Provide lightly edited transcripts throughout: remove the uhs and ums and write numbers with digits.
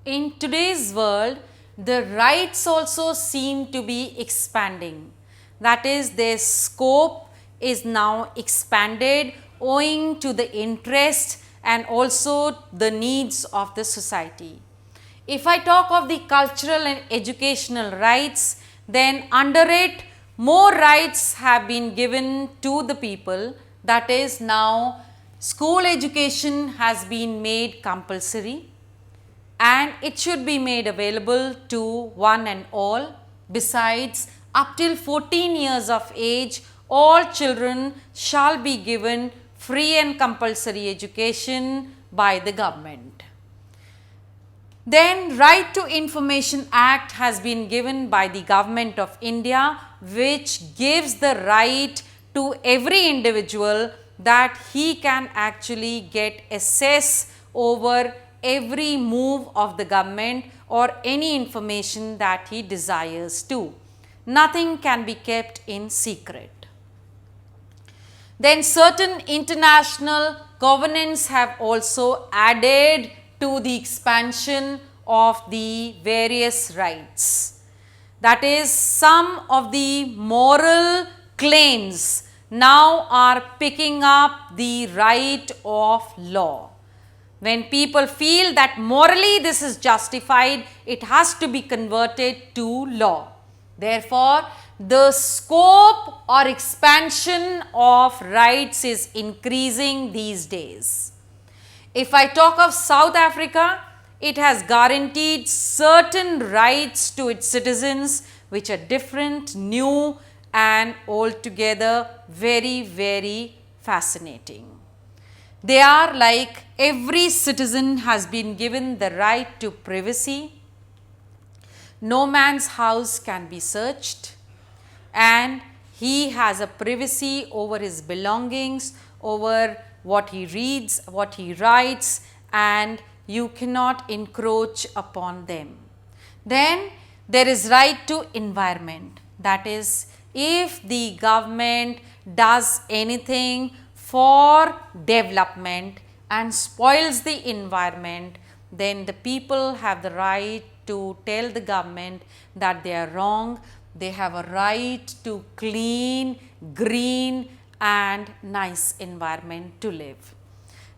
In today's world, the rights also seem to be expanding. That is, their scope is now expanded owing to the interest and also the needs of the society. If I talk of the cultural and educational rights, then under it more rights have been given to the people. That is, now school education has been made compulsory and it should be made available to one and all. Besides, up till 14 years of age, all children shall be given free and compulsory education by the government. Then Right to Information Act has been given by the Government of India, which gives the right to every individual that he can actually get access over every move of the government or any information that he desires to. Nothing can be kept in secret. Then certain international covenants have also added to the expansion of the various rights. That is, some of the moral claims now are picking up the right of law. When people feel that morally this is justified, it has to be converted to law. Therefore, the scope or expansion of rights is increasing these days. If I talk of South Africa, it has guaranteed certain rights to its citizens which are different, new and altogether very, very fascinating. They are like every citizen has been given the right to privacy. No man's house can be searched and he has a privacy over his belongings, over what he reads, what he writes, and you cannot encroach upon them. Then there is right to environment. That is, if the government does anything for development and spoils the environment, then the people have the right to tell the government that they are wrong. They have a right to clean, green and nice environment to live.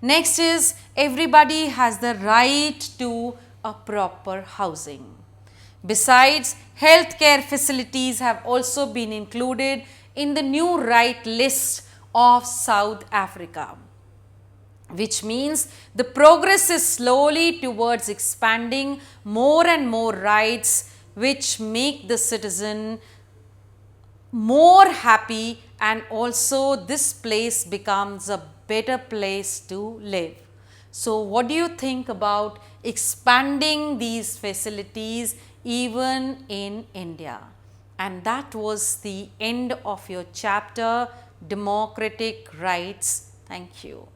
Next is, everybody has the right to a proper housing. Besides, healthcare facilities have also been included in the new right list of South Africa, which means the progress is slowly towards expanding more and more rights which make the citizen more happy, and also this place becomes a better place to live. So what do you think about expanding these facilities even in India? And that was the end of your chapter, Democratic Rights. Thank you.